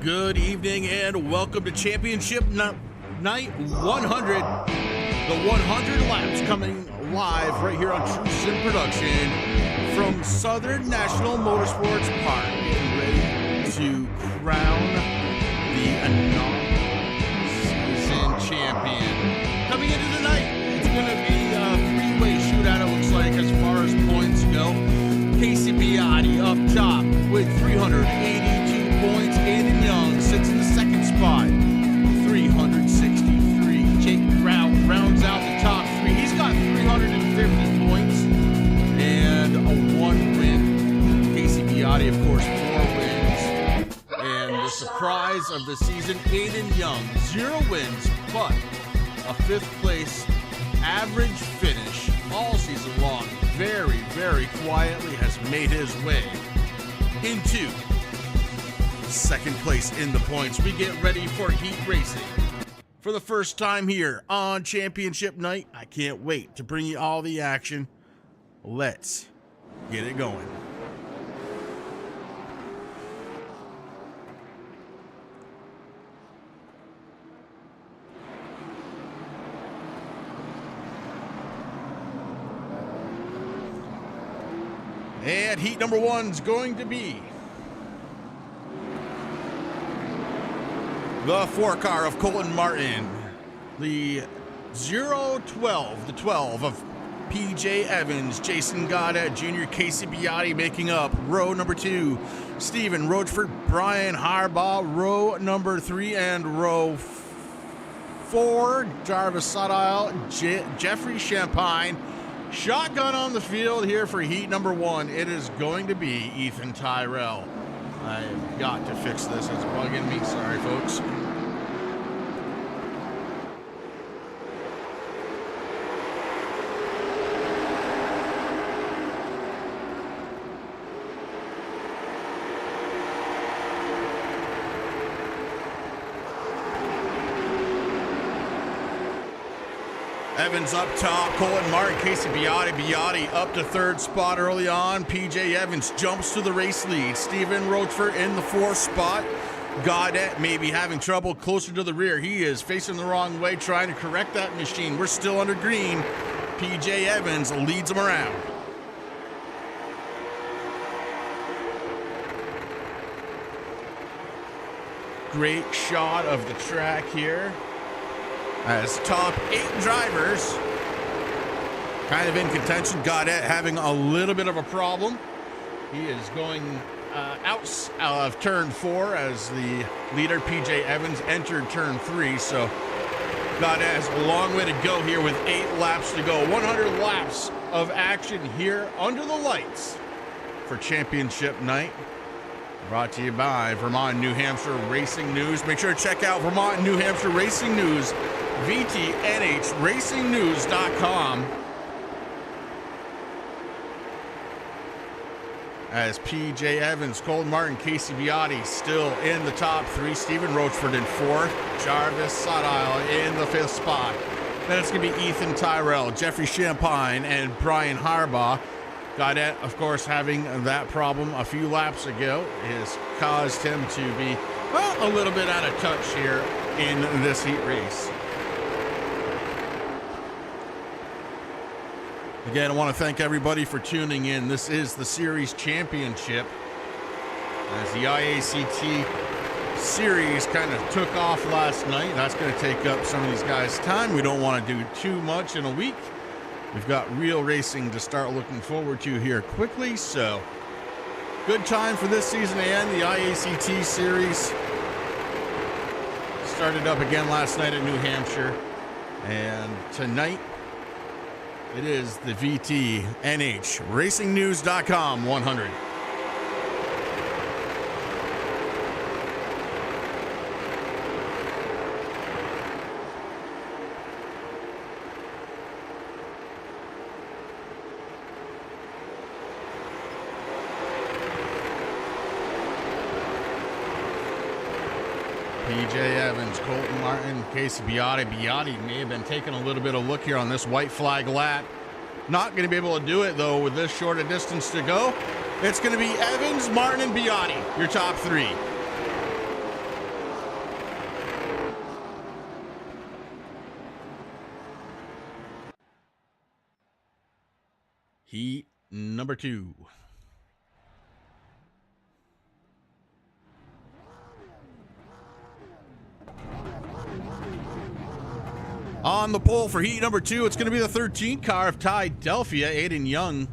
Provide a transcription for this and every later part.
Good evening and welcome to Championship Night 100. The 100 laps coming live right here on True Sim Production from Southern National Motorsports Park. Getting ready to crown the inaugural season champion. Coming into the night, it's going to be a three-way shootout, it looks like, as far as points go. Casey Biotti up top with 382 points. Aiden Young sits in the second spot, 363. Jake Brown rounds out the top three. He's got 350 points and a 1 win. Casey Biotti, of course, 4 wins. And the surprise of the season, Aiden Young, 0 wins, but a 5th place average finish all season long. Very, very quietly has made his way into second place in the points. We get ready for heat racing for the first time here on Championship Night. I can't wait to bring you all the action. Let's get it going. And heat number 1's going to be the 4-car of Colton Martin, the 012, the 12 of PJ Evans, Jason Goddard Jr., Casey Biotti making up row number 2, Stephen Roachford, Brian Harbaugh, row number 3, and row 4, Jarvis Sudile, Jeffrey Champagne. Shotgun on the field here for heat number 1. It is going to be Ethan Tyrell. I've got to fix this. It's bugging me. Sorry, folks. Evans up top, Colton Martin, Casey Biotti up to 3rd spot early on. PJ Evans jumps to the race lead. Stephen Roachford in the 4th spot. Goddard may be having trouble closer to the rear. He is facing the wrong way, trying to correct that machine. We're still under green. PJ Evans leads him around. Great shot of the track here, as top 8 drivers kind of in contention. Goddard having a little bit of a problem. He is going out of turn 4 as the leader, PJ Evans, entered turn 3. So Goddard has a long way to go here with 8 laps to go. 100 laps of action here under the lights for Championship Night. Brought to you by Vermont and New Hampshire Racing News. Make sure to check out Vermont and New Hampshire Racing News, VT&NH RacingNews.com. As PJ Evans, Colton Martin, Casey Biotti still in the top 3. Stephen Roachford in 4th. Jarvis Sudile in the 5th spot. Then it's going to be Ethan Tyrell, Jeffrey Champagne, and Brian Harbaugh. Goddard, of course, having that problem a few laps ago has caused him to be, well, a little bit out of touch here in this heat race. Again, I want to thank everybody for tuning in. This is the Series Championship, as the IACT Series kind of took off last night. That's going to take up some of these guys' time. We don't want to do too much in a week. We've got real racing to start looking forward to here quickly, so good time for this season and the IACT Series. Started up again last night at New Hampshire, and tonight it is the VT&NH RacingNews.com 100. PJ Evans, Colton Martin, Casey Biotti. Biotti may have been taking a little bit of look here on this white flag lap. Not going to be able to do it, though, with this short a distance to go. It's going to be Evans, Martin, and Biotti, your top 3. heat number 2. On the pole for heat number 2, it's going to be the 13 car of Philadelphia, Aiden Young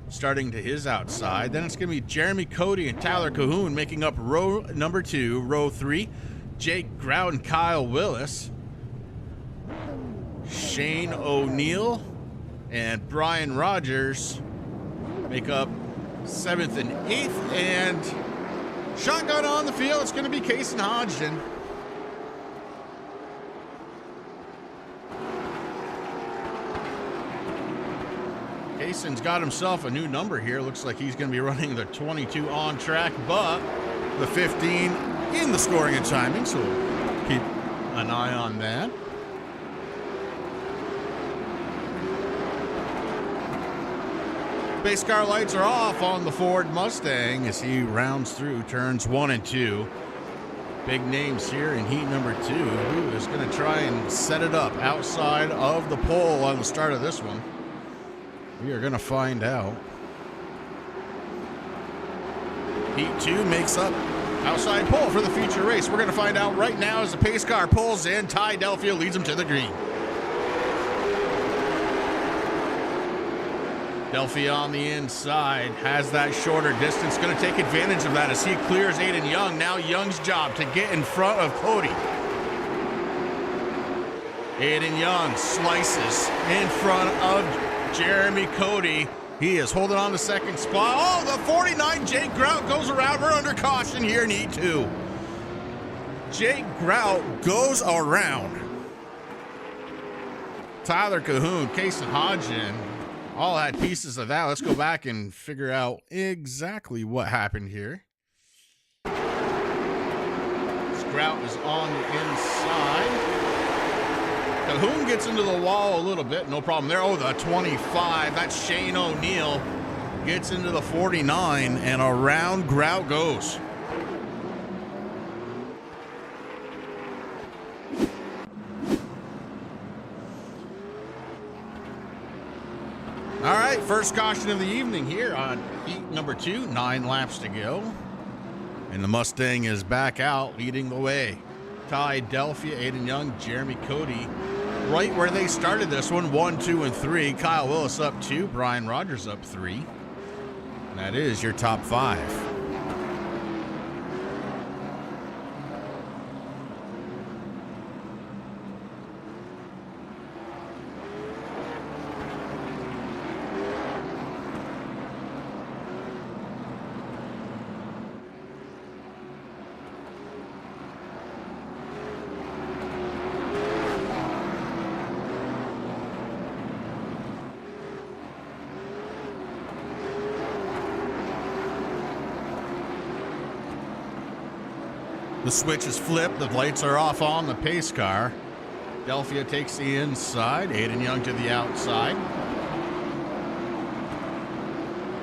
starting to his outside. Then it's going to be Jeremy Cody and Tyler Cahoon making up row number 2. Row 3, Jake Grout and Kyle Willis. Shane O'Neill and Brian Rogers make up 7th and 8th. And shotgun on the field, it's going to be Kason Hodgson. Kason's got himself a new number here. Looks like he's going to be running the 22 on track, but the 15 in the scoring and timing, so we'll keep an eye on that. Base car lights are off on the Ford Mustang as he rounds through turns 1 and 2. Big names here in heat number 2. Who is going to try and set it up outside of the pole on the start of this one? We are going to find out. Heat 2 makes up outside pole for the feature race. We're going to find out right now as the pace car pulls in. Philadelphia leads him to the green. Delphia on the inside has that shorter distance. Going to take advantage of that as he clears Aiden Young. Now Young's job to get in front of Cody. Aiden Young slices in front of Jeremy Cody. He is holding on to second spot. Oh, the 49 Jake Grout goes around. We're under caution here in heat 2. Jake Grout goes around. Tyler Cahoon, Kason Hodgson all had pieces of that. Let's go back and figure out exactly what happened here. Grout is on the inside. Cahoon gets into the wall a little bit, no problem there. Oh, the 25, that's Shane O'Neill, gets into the 49, and around Grout goes. All right, first caution of the evening here on heat number 2, 9 laps to go. And the Mustang is back out, leading the way. Philadelphia, Aiden Young, Jeremy Cody, right where they started this one, 1, 2, and 3. Kyle Willis up 2, Brian Rogers up 3. And that is your top 5. The switch is flipped. The lights are off on the pace car. Delphia takes the inside. Aiden Young to the outside.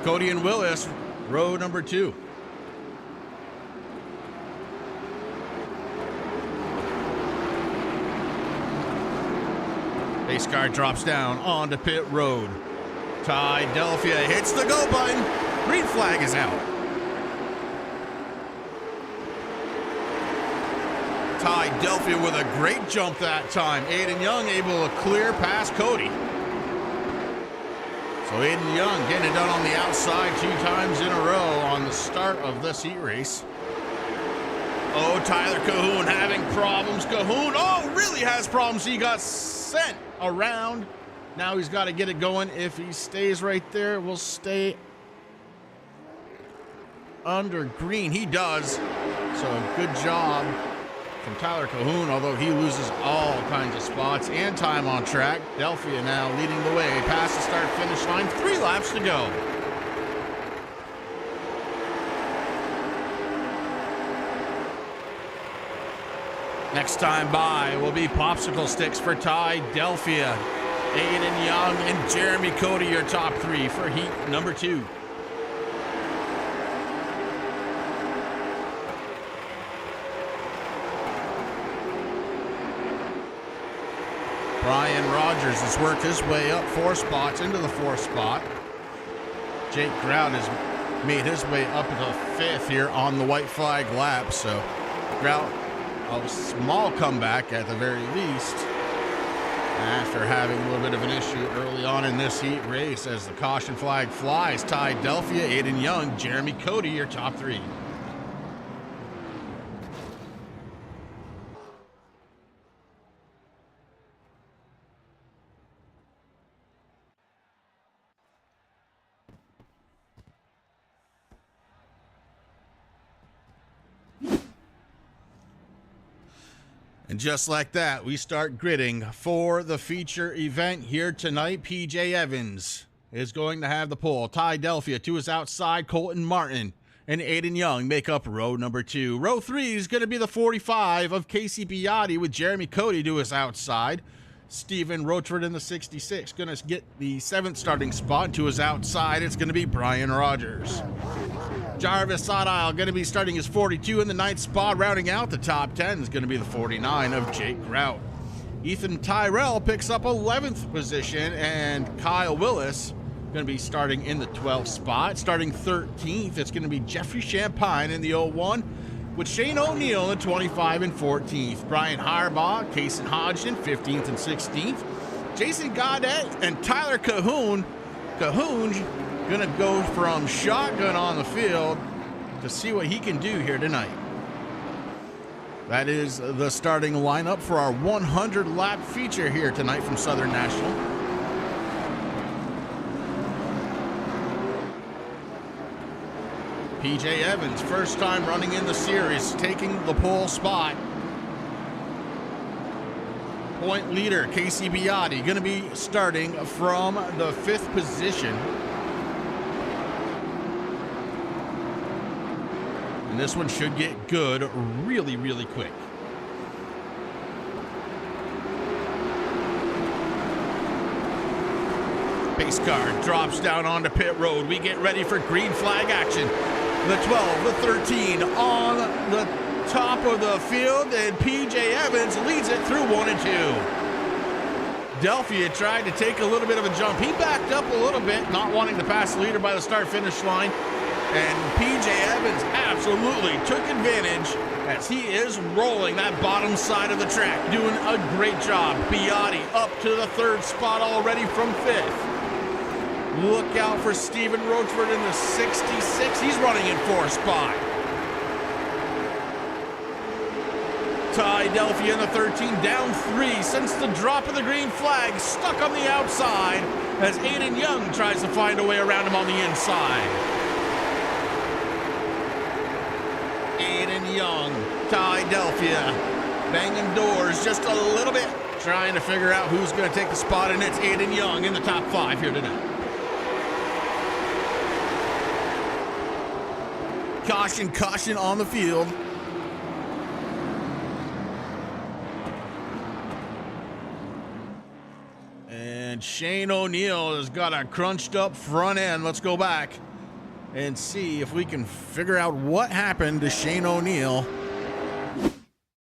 Cody and Willis, row number 2. Pace car drops down onto pit road. Philadelphia hits the go button. Green flag is out. Philadelphia with a great jump that time. Aiden Young able to clear past Cody. So Aiden Young getting it done on the outside 2 times in a row on the start of this heat race. Oh, Tyler Cahoon having problems. Cahoon, really has problems. He got sent around. Now he's got to get it going. If he stays right there, it will stay under green. He does. So good job from Tyler Cahoon, although he loses all kinds of spots and time on track. Delphia now leading the way past the start-finish line. 3 laps to go. Next time by will be popsicle sticks for Philadelphia. Aiden Young and Jeremy Cody, your top 3 for heat number 2. Brian Rogers has worked his way up 4 spots into the 4th spot. Jake Grout has made his way up to fifth here on the white flag lap. So Grout, a small comeback at the very least, after having a little bit of an issue early on in this heat race. As the caution flag flies, Ty Delphia, Aiden Young, Jeremy Cody, your top three. And just like that, we start gridding for the feature event here tonight. PJ Evans is going to have the pole. Ty Delphia to his outside. Colton Martin and Aiden Young make up row number 2. Row 3 is going to be the 45 of Casey Biotti with Jeremy Cody to his outside. Stephen Rochford in the 66 going to get the 7th starting spot. To his outside, it's going to be Brian Rogers. Jarvis Sodile going to be starting his 42 in the 9th spot. Rounding out the top 10 is going to be the 49 of Jake Grout. Ethan Tyrell picks up 11th position, and Kyle Willis going to be starting in the 12th spot. Starting 13th, it's going to be Jeffrey Champagne in the 01, with Shane O'Neill in the 25 and 14th. Brian Harbaugh, Kason Hodgson, 15th and 16th. Jason Godet and Tyler Cahoon gonna go from shotgun on the field to see what he can do here tonight. That is the starting lineup for our 100 lap feature here tonight from Southern National. PJ Evans, first time running in the series, taking the pole spot. Point leader Casey Biotti gonna be starting from the 5th position. And this one should get good really, really quick. Pace car drops down onto pit road. We get ready for green flag action. The 12, the 13 on the top of the field, and PJ Evans leads it through 1 and 2. Delphia tried to take a little bit of a jump. He backed up a little bit, not wanting to pass the leader by the start-finish line. And PJ Evans absolutely took advantage as he is rolling that bottom side of the track, doing a great job. Biotti up to the 3rd spot already from 5th. Look out for Stephen Rochford in the 66. He's running in 4th spot. Ty Delphia in the 13, down 3 since the drop of the green flag, stuck on the outside as Aiden Young tries to find a way around him on the inside. Aiden Young, Ty Delphia, banging doors just a little bit, trying to figure out who's going to take the spot, and it's Aiden Young in the top 5 here tonight. Caution, caution on the field. And Shane O'Neill has got a crunched up front end. Let's go back and see if we can figure out what happened to Shane O'Neill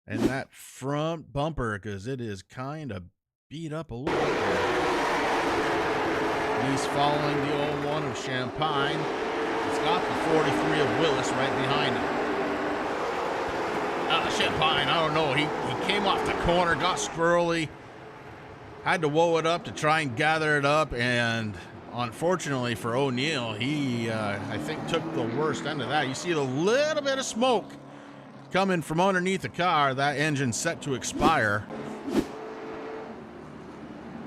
and that front bumper, because it is kind of beat up a little bit there. He's following the 01 of Champagne. He's got the 43 of Willis right behind him. Champagne, I don't know. He came off the corner, got squirrely, had to woe it up to try and gather it up, and unfortunately for O'Neill, he, I think, took the worst end of that. You see a little bit of smoke coming from underneath the car. That engine set to expire.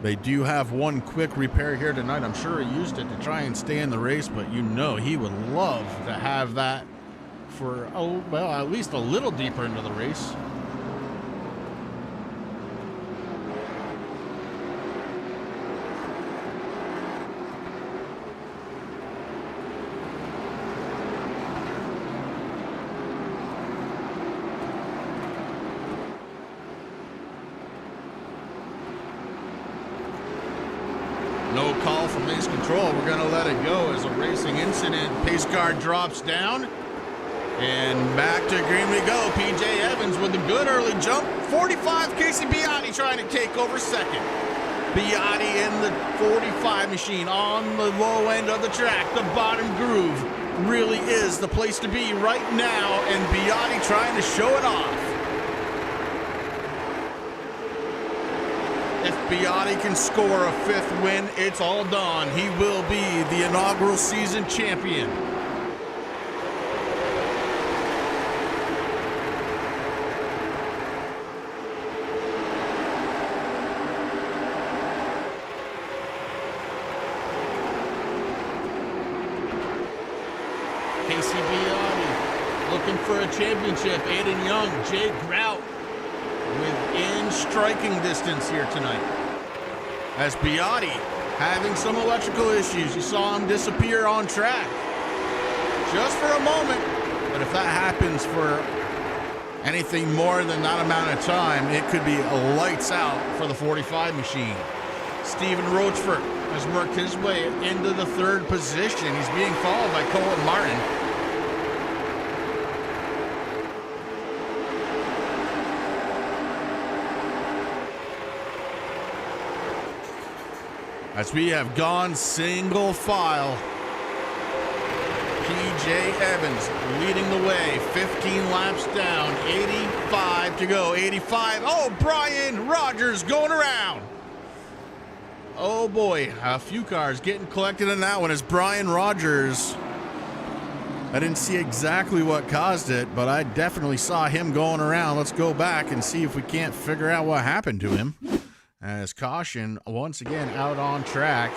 They do have one quick repair here tonight. I'm sure he used it to try and stay in the race, but you know he would love to have that for, oh, well, at least a little deeper into the race. No call from Ace Control. We're going to let it go as a racing incident. Pace car drops down. And back to green we go. PJ Evans with a good early jump. 45, Casey Biotti trying to take over second. Biotti in the 45 machine on the low end of the track. The bottom groove really is the place to be right now, and Biotti trying to show it off. If Biotti can score a 5th win, it's all done. He will be the inaugural season champion. Casey Biotti looking for a championship. Aiden Young, Jay Grout within striking distance here tonight. As Biotti having some electrical issues. You saw him disappear on track just for a moment. But if that happens for anything more than that amount of time, it could be lights out for the 45 machine. Stephen Rochford has worked his way into the 3rd position. He's being followed by Colin Martin. As we have gone single file, PJ Evans leading the way, 15 laps down, 85 to go, 85. Oh, Brian Rogers going around. Oh boy, a few cars getting collected in that one as Brian Rogers. I didn't see exactly what caused it, but I definitely saw him going around. Let's go back and see if we can't figure out what happened to him. As caution once again out on track.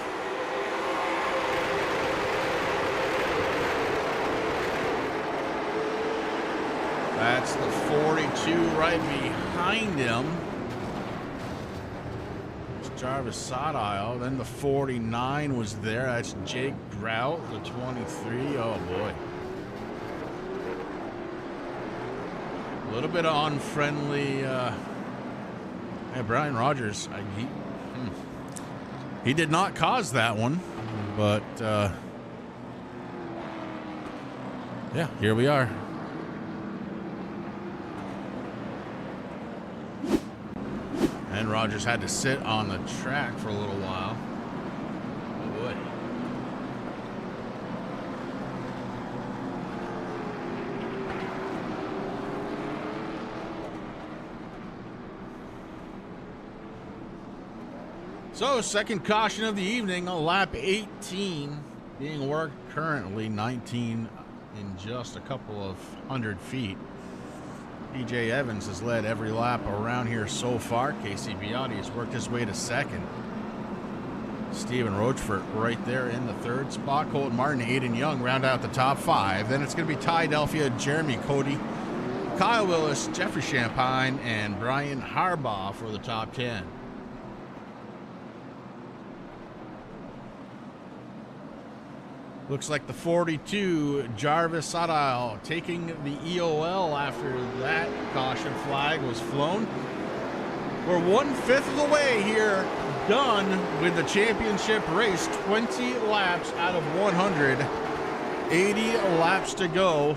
That's the 42 right behind him. Jarvis Sodile. Then the 49 was there. That's Jake Grout, the 23. Oh boy. A little bit of unfriendly. Brian Rogers. He did not cause that one, but yeah, here we are. And Rogers had to sit on the track for a little while. Oh boy. So, second caution of the evening on lap 18 being worked currently, 19 in just a couple of 100 feet. PJ Evans has led every lap around here so far. Casey Biotti has worked his way to 2nd. Stephen Rochford right there in the 3rd spot. Colton Martin, Aiden Young round out the top 5. Then it's going to be Ty Delphia, Jeremy Cody, Kyle Willis, Jeffrey Champagne, and Brian Harbaugh for the top 10. Looks like the 42, Jarvis Sodile, taking the EOL after that caution flag was flown. We're 1/5 of the way here, done with the championship race. 20 laps out of 100. 80 laps to go.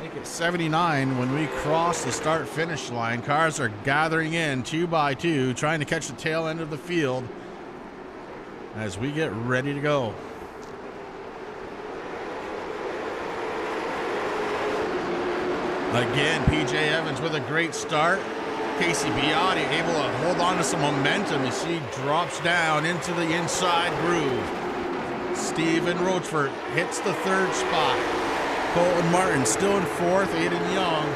Make it 79 when we cross the start-finish line. Cars are gathering in 2 by 2, trying to catch the tail end of the field as we get ready to go. Again, PJ Evans with a great start. Casey Biotti able to hold on to some momentum as he drops down into the inside groove. Stephen Rochford hits the 3rd spot. Colton Martin still in 4th. Aiden Young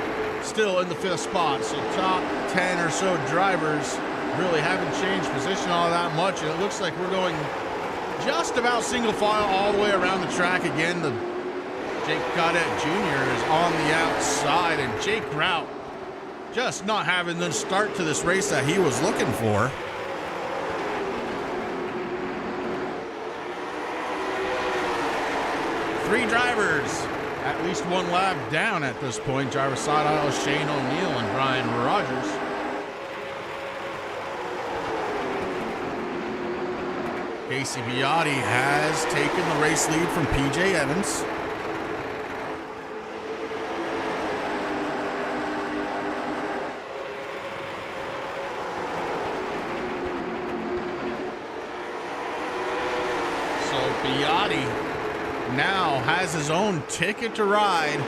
still in the 5th spot. So top 10 or so drivers really haven't changed position all that much. And it looks like we're going just about single file all the way around the track again. The Jake Caudette Jr. is on the outside, and Jake Grout just not having the start to this race that he was looking for. Three drivers, at least one lap down at this point. Jarvis Sodile, Shane O'Neill, and Brian Rogers. Casey Biotti has taken the race lead from PJ Evans. has his own ticket to ride.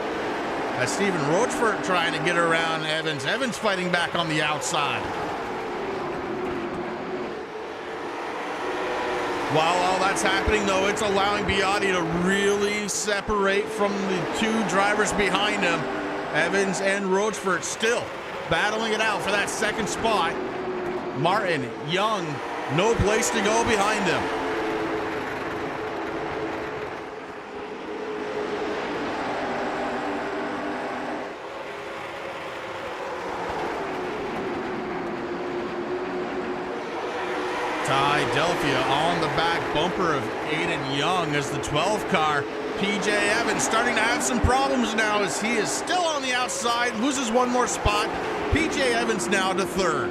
As Stephen Rochefort trying to get around Evans. Evans fighting back on the outside. While all that's happening, though, it's allowing Biotti to really separate from the two drivers behind him. Evans and Rochefort still battling it out for that second spot. Martin, Young, no place to go behind them. Ty Delphia on the back bumper of Aiden Young as the 12 car. PJ Evans starting to have some problems now as he is still on the outside, loses one more spot. PJ Evans now to third.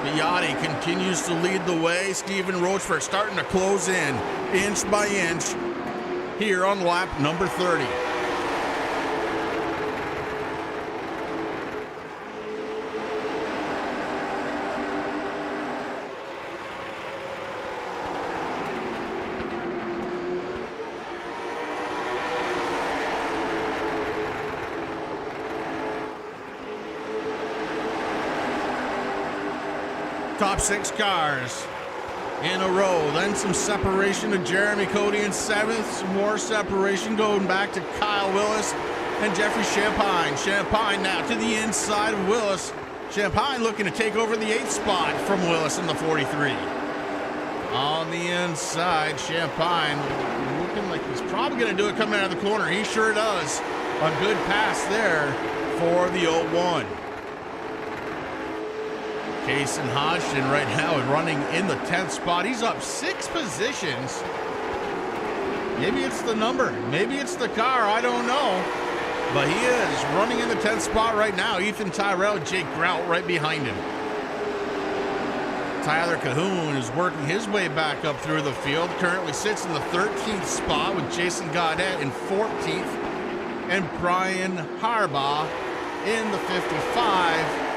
Biotti continues to lead the way. Stephen Rochefort starting to close in inch by inch here on lap number 30. Top 6 cars in a row. Then some separation to Jeremy Cody in 7th. Some more separation going back to Kyle Willis and Jeffrey Champagne. Champagne now to the inside of Willis. Champagne looking to take over the 8th spot from Willis in the 43. On the inside, Champagne looking like he's probably going to do it coming out of the corner. He sure does. A good pass there for the 01. Kason Hodgson right now is running in the 10th spot. He's up 6 positions. Maybe it's the number. Maybe it's the car. I don't know. But he is running in the 10th spot right now. Ethan Tyrell, Jake Grout right behind him. Tyler Cahoon is working his way back up through the field. Currently sits in the 13th spot with Jason Gaudet in 14th. And Brian Harbaugh in the 55.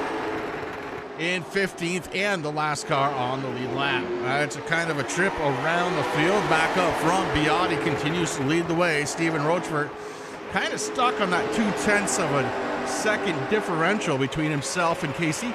In 15th and the last car on the lead lap. It's a kind of a trip around the field. Back up front, Biotti continues to lead the way. Stephen Rochefort kind of stuck on that 0.2 of a second differential between himself and Casey.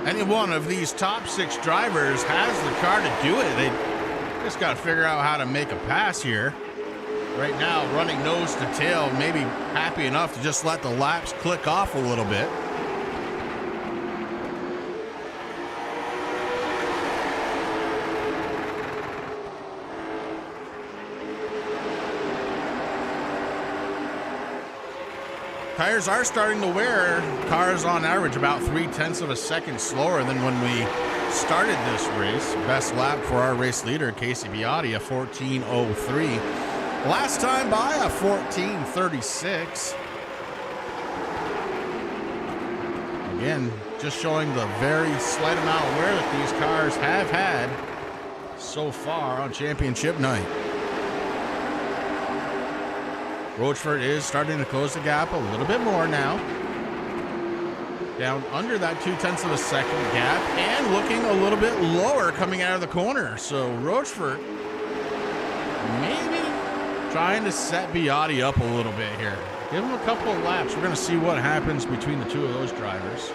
Any one of these top 6 drivers has the car to do it. They just got to figure out how to make a pass here. Right now, running nose to tail, maybe happy enough to just let the laps click off a little bit. Tires are starting to wear. Cars on average about 0.3 of a second slower than when we started this race. Best lap for our race leader, Casey Biotti, a 14:03. Last time by a 14:36. Again, just showing the very slight amount of wear that these cars have had so far on championship night. Rochefort is starting to close the gap a little bit more now. Down under that 0.2 of a second gap and looking a little bit lower coming out of the corner. So Rochefort maybe trying to set Biotti up a little bit here. Give him a couple of laps. We're going to see what happens between the two of those drivers.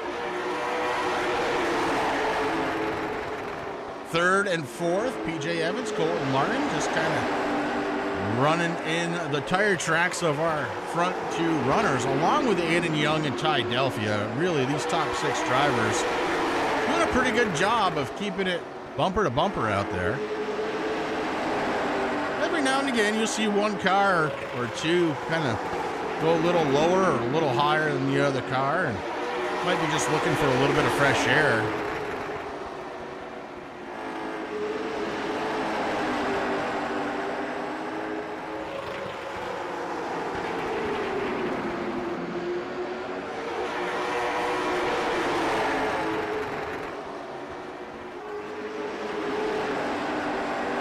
Third and fourth, PJ Evans, Colton Martin just kind of running in the tire tracks of our front 2 runners, along with Aiden Young and Ty Delphia. Really, these top 6 drivers doing a pretty good job of keeping it bumper to bumper out there. Every now and again, you'll see one car or two kind of go a little lower or a little higher than the other car, and might be just looking for a little bit of fresh air.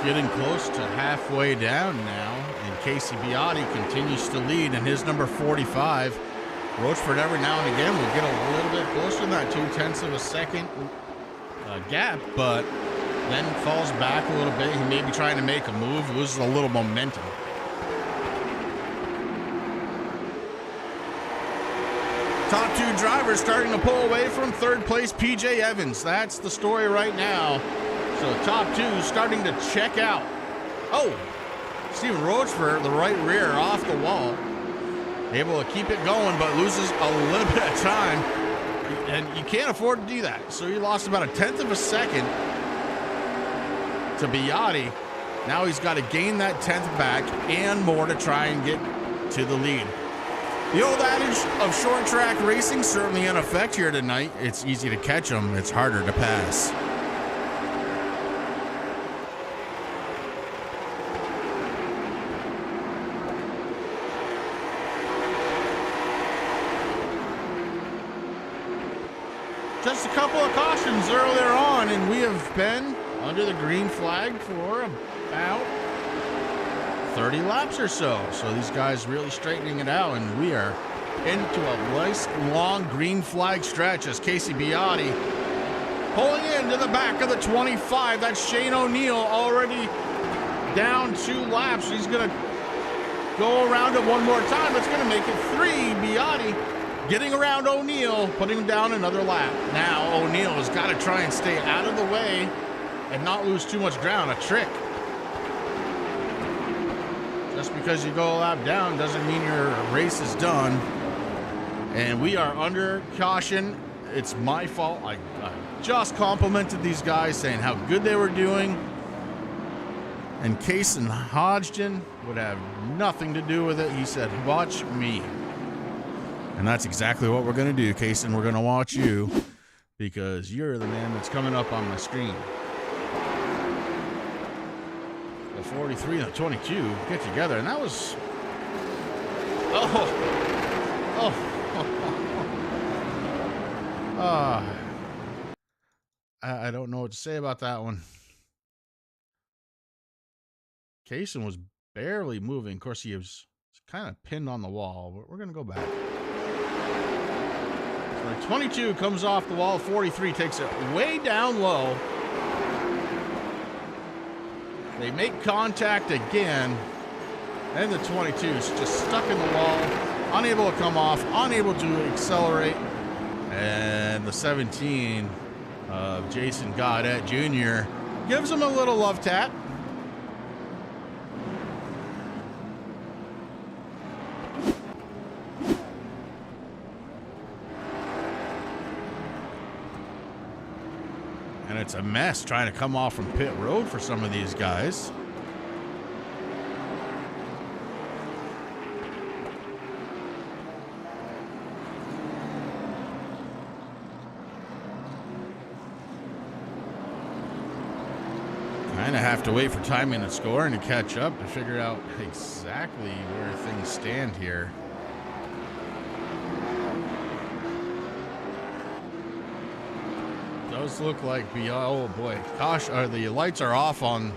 getting close to halfway down now, and Casey Biotti continues to lead in his number 45. Rochford every now and again will get a little bit closer than that 0.2 of a second gap, but then falls back a little bit. He may be trying to make a move, loses a little momentum. Top two drivers starting to pull away from third place, PJ Evans. That's the story right now. So top two starting to check out. Oh, Stephen Rochford, the right rear off the wall. Able to keep it going, but loses a little bit of time. And you can't afford to do that. So he lost about 1/10 of a second to Biotti. Now he's got to gain that 10th back and more to try and get to the lead. The old adage of short track racing certainly in effect here tonight. It's easy to catch them. It's harder to pass. Just a couple of cautions earlier on, and we have been under the green flag for about 30 laps or so. So these guys really straightening it out, and we are into a nice long green flag stretch as Casey Biotti pulling into the back of the 25. That's Shane O'Neill already down 2 laps. He's going to go around it one more time. That's going to make it 3. Biotti getting around O'Neill, putting him down another lap. Now O'Neill has got to try and stay out of the way and not lose too much ground. A trick. Just because you go a lap down doesn't mean your race is done. And we are under caution. It's my fault. I just complimented these guys saying how good they were doing. And Kaysen Hodgson would have nothing to do with it. He said, watch me. And that's exactly what we're going to do, Kaysen. We're going to watch you because you're the man that's coming up on my screen. The 43 and the 22 get together, and that was... I don't know what to say about that one. Kaysen was barely moving. Of course, he was kind of pinned on the wall, but we're going to go back. So 22 comes off the wall. 43 takes it way down low. They make contact again. And the 22 is just stuck in the wall, unable to come off, unable to accelerate. And the 17 of Jason Goddett Jr. gives him a little love tap. And it's a mess trying to come off from pit road for some of these guys. Kind of have to wait for timing and scoring to catch up to figure out exactly where things stand here. Does look like oh boy, gosh, the lights are off on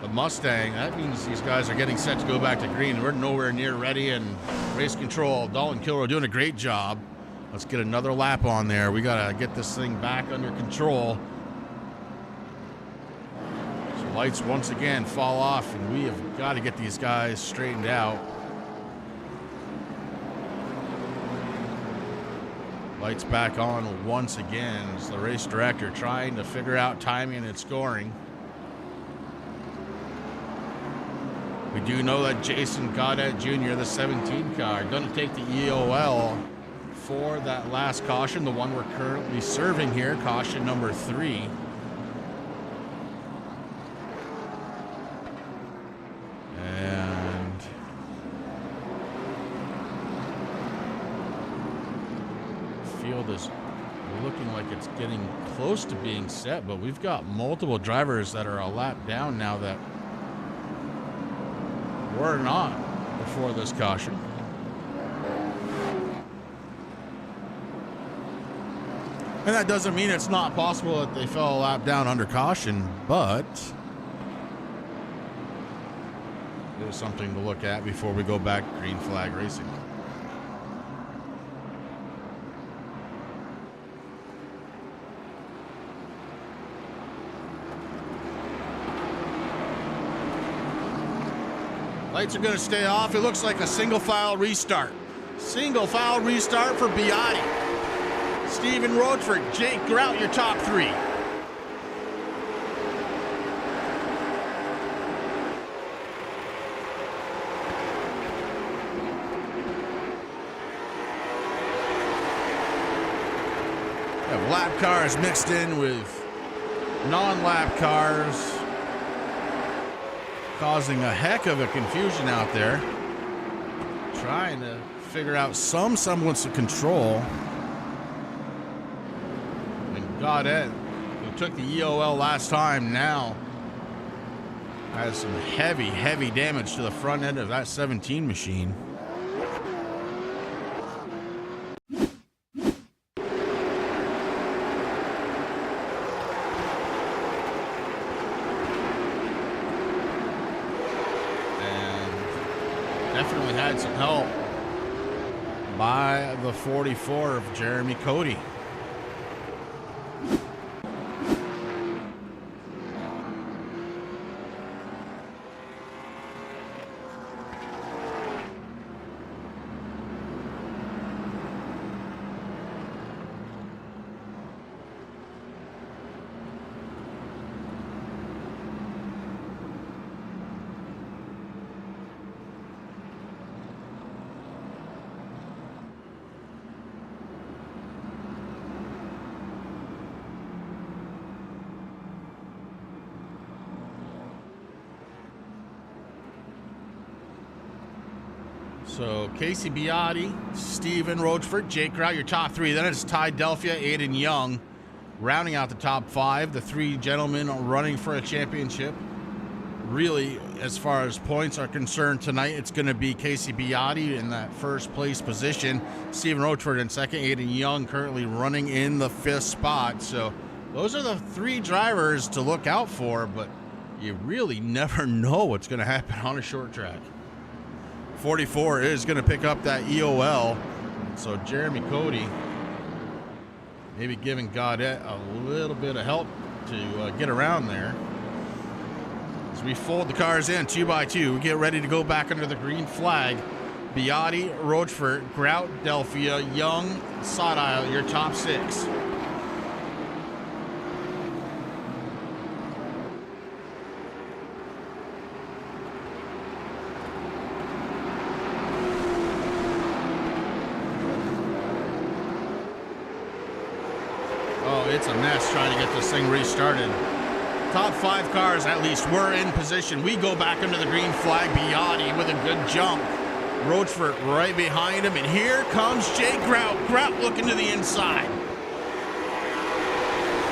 the Mustang. That means these guys are getting set to go back to green. We're nowhere near ready, and race control, Dalton Kilroy doing a great job. Let's get another lap on there. We gotta get this thing back under control. So lights once again fall off, and we have got to get these guys straightened out. Lights back on once again as the race director trying to figure out timing and scoring. We do know that Jason Goddett Jr., the 17 car, going to take the EOL for that last caution, the one we're currently serving here, caution number 3. And field is looking like it's getting close to being set, but we've got multiple drivers that are a lap down now that were not before this caution. And that doesn't mean it's not possible that they fell a lap down under caution, but is something to look at before we go back green flag racing. Lights are going to stay off. It looks like a single file restart. Single file restart for Biotti. Stephen Rochford, Jake Grout, your top three. Lap cars mixed in with non-lap cars, causing a heck of a confusion out there. Trying to figure out some semblance of control. And Gaudet, who took the EOL last time, now has some heavy damage to the front end of that 17 machine. Definitely had some help by the 44 of Jeremy Cody. So Casey Biotti, Stephen Rochford, Jake Grout, your top three. Then it's Ty Delphia, Aiden Young, rounding out the top five. The three gentlemen running for a championship. Really, as far as points are concerned tonight, it's going to be Casey Biotti in that first place position. Stephen Rochford in second. Aiden Young currently running in the fifth spot. So those are the three drivers to look out for, but you really never know what's going to happen on a short track. 44 is going to pick up that EOL. So Jeremy Cody maybe giving Gaudet a little bit of help to get around there. As we fold the cars in 2 by 2, we get ready to go back under the green flag. Biotti, Rochford, Grout, Delphia, Young, Sodile, your top six. It's a mess trying to get this thing restarted. Top five cars at least were in position. We go back under the green flag. Biotti with a good jump. Rochford right behind him, and here comes Jake Grout. Grout looking to the inside.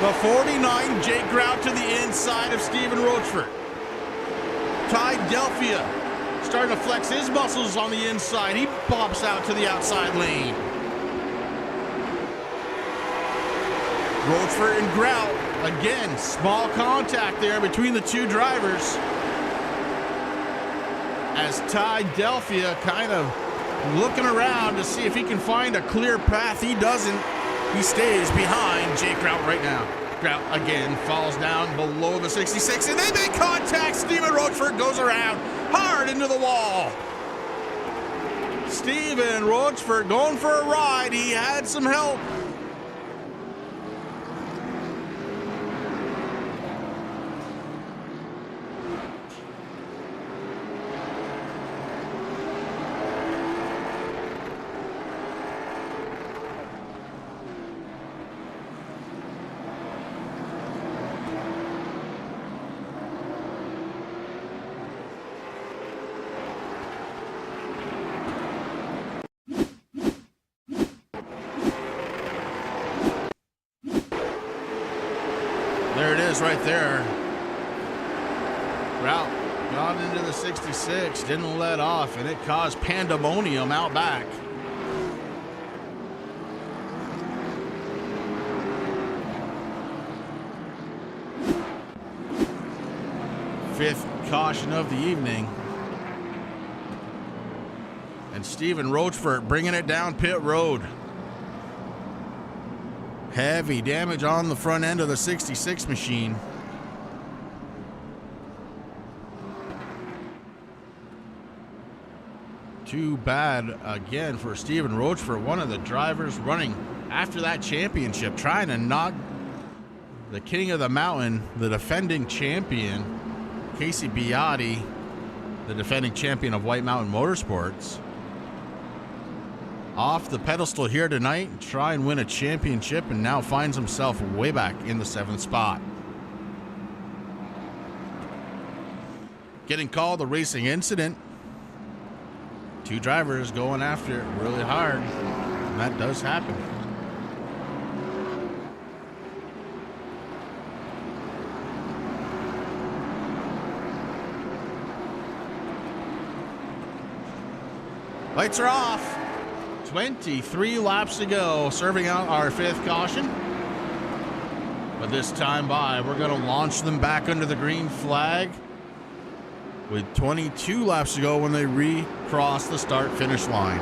The 49, Jake Grout to the inside of Stephen Rochford. Ty Delphia starting to flex his muscles on the inside. He pops out to the outside lane. Rochford and Grout, again, small contact there between the two drivers. As Ty Delphia kind of looking around to see if he can find a clear path. He doesn't. He stays behind Jake Grout right now. Grout again falls down below the 66, and they make contact. Stephen Rochford goes around hard into the wall. Stephen Rochford going for a ride. He had some help. There it is right there. Grout got into the 66, didn't let off, and it caused pandemonium out back. Fifth caution of the evening. And Steven Rochefort bringing it down pit road. Heavy damage on the front end of the 66 machine. Too bad again for Steven Rochefort, one of the drivers running after that championship, trying to knock the king of the mountain, the defending champion, Casey Biotti, the defending champion of White Mountain Motorsports, off the pedestal here tonight, try and win a championship, and now finds himself way back in the 7th spot. Getting called a racing incident. 2 drivers going after it really hard, and that does happen. Lights are off. 23 laps to go, serving out our 5th caution. But this time by, we're going to launch them back under the green flag with 22 laps to go when they recross the start-finish line.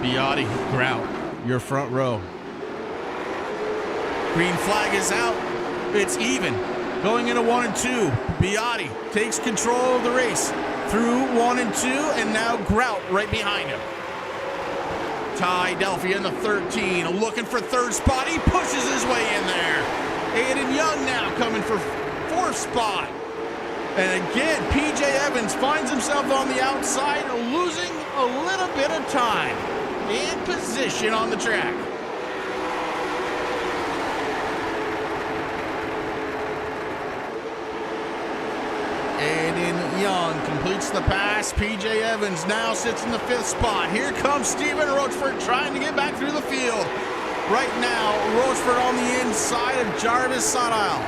Biotti, Grout, your front row. Green flag is out. It's even. Going into 1 and 2. Biotti takes control of the race through 1 and 2, and now Grout right behind him. Ty Delphi in the 13, looking for 3rd spot. He pushes his way in there. Aiden Young now coming for 4th spot. And again, PJ Evans finds himself on the outside, losing a little bit of time and position on the track. Aiden Young completes the pass. PJ Evans now sits in the 5th spot. Here comes Steven Rochefort trying to get back through the field. Right now, Rochefort on the inside of Jarvis Sotile.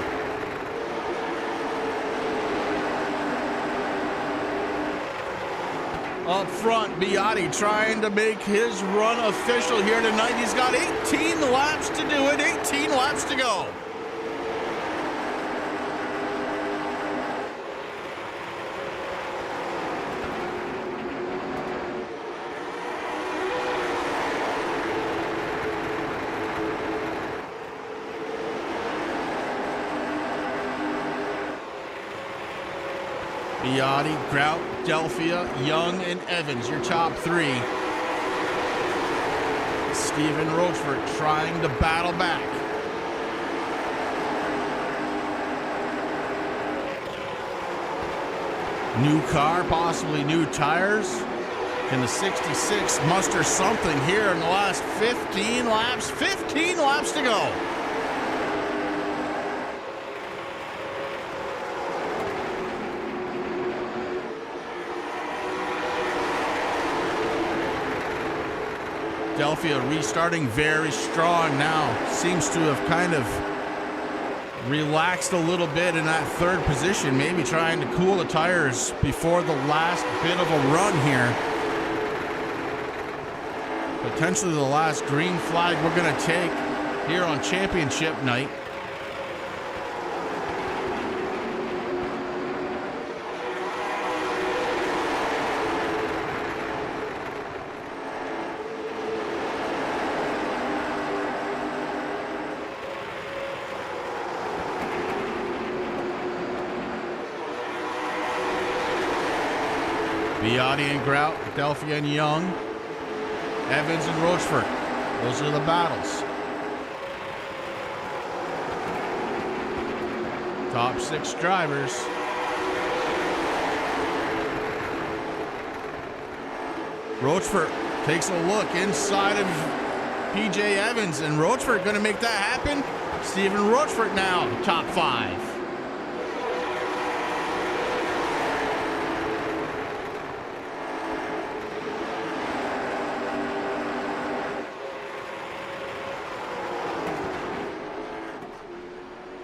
Up front, Biotti trying to make his run official here tonight. He's got 18 laps to do it, 18 laps to go. Biotti, Grout, Delphia, Young, and Evans, your top 3. Steven Rochefort trying to battle back. New car, possibly new tires. Can the 66 muster something here in the last 15 laps? 15 laps to go. Delphia restarting very strong now. Seems to have kind of relaxed a little bit in that 3rd position, maybe trying to cool the tires before the last bit of a run here. Potentially the last green flag we're going to take here on championship night. Biotti and Grout, Delphia and Young, Evans and Rochefort. Those are the battles. Top 6 drivers. Rochefort takes a look inside of PJ Evans, and Rochefort going to make that happen. Steven Rochefort now top 5.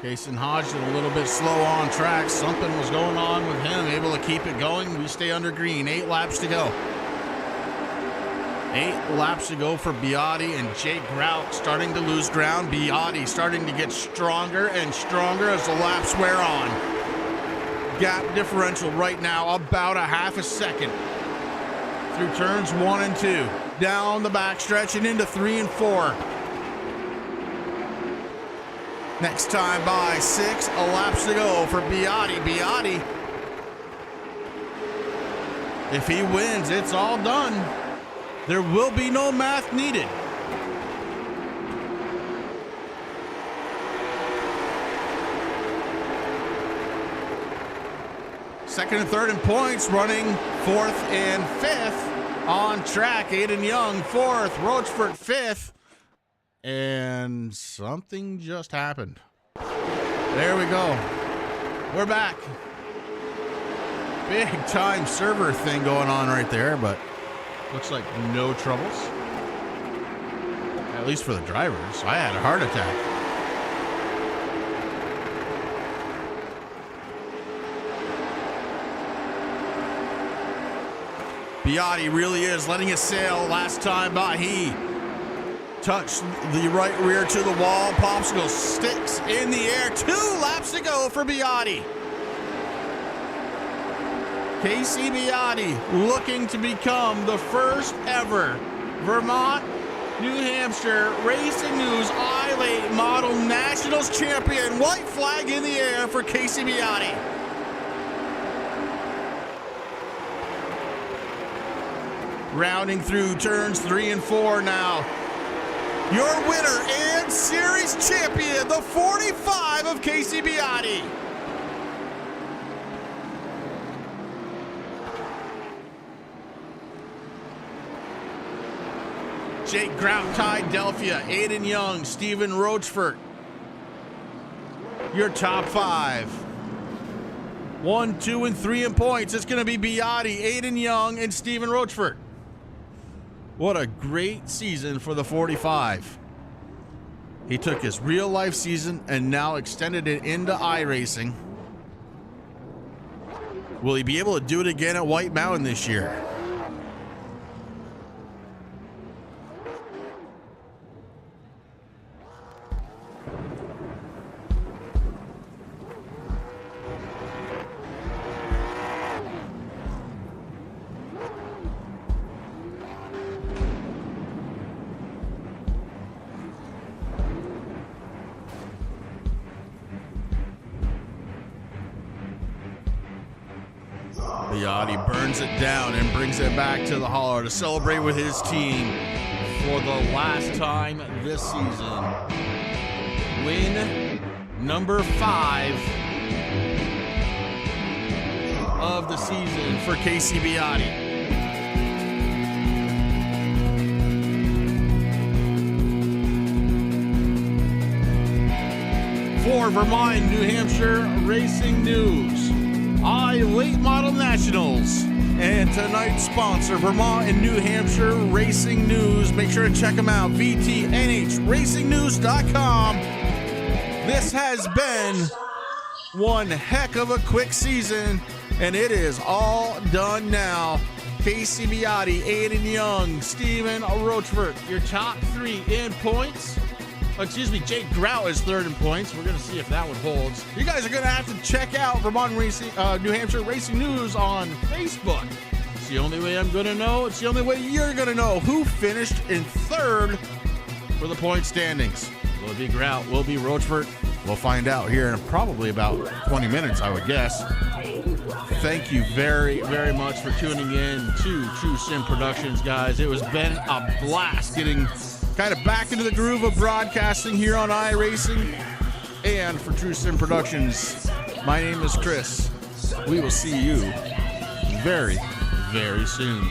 Jason Hodge did a little bit slow on track. Something was going on with him, able to keep it going. We stay under green. 8 laps to go. 8 laps to go for Biotti, and Jake Grout starting to lose ground. Biotti starting to get stronger and stronger as the laps wear on. gap differential right now, about a half a second. Through turns 1 and 2. Down the backstretch and into 3 and 4. Next time by 6 laps to go for Biotti. Biotti, if he wins, it's all done. There will be no math needed. Second and third in points, running 4th and 5th on track. Aiden Young 4th, Rochford 5th. And something just happened. There we go. We're back. Big time server thing going on right there, but looks like no troubles. At least for the drivers. I had a heart attack. Biotti really is letting it sail. Last time by, he touched the right rear to the wall. Popsicle sticks in the air. 2 laps to go for Biotti. Casey Biotti looking to become the first ever Vermont, New Hampshire Racing News I-Late Model Nationals champion. White flag in the air for Casey Biotti. Rounding through turns 3 and 4 now. Your winner and series champion, the 45 of Casey Biotti. Jake Grout tied Delphia, Aiden Young, Stephen Rochford. Your top 5. 1, 2, and 3 in points. It's going to be Biotti, Aiden Young, and Stephen Rochford. What a great season for the 45. He took his real life season and now extended it into iRacing. Will he be able to do it again at White Mountain this year? Biotti burns it down and brings it back to the hollow to celebrate with his team for the last time this season. Win number 5 of the season for Casey Biotti. For Vermont and New Hampshire Racing News, I-Late Model Nationals, and tonight's sponsor, Vermont and New Hampshire Racing News. Make sure to check them out, VT&NH RacingNews.com. This has been one heck of a quick season, and it is all done now. Casey Biotti, Aiden Young, Stephen Rochford, your top 3 in points. Jake Grout is 3rd in points. We're going to see if that one holds. You guys are going to have to check out Vermont Racing, New Hampshire Racing News on Facebook. It's the only way I'm going to know. It's the only way you're going to know who finished in 3rd for the point standings. Will it be Grout? Will it be Rochford? We'll find out here in probably about 20 minutes, I would guess. Thank you very, very much for tuning in to True Sim Productions, guys. It was been a blast getting kind of back into the groove of broadcasting here on iRacing and for True Sim Productions. My name is Chris. We will see you very, very soon.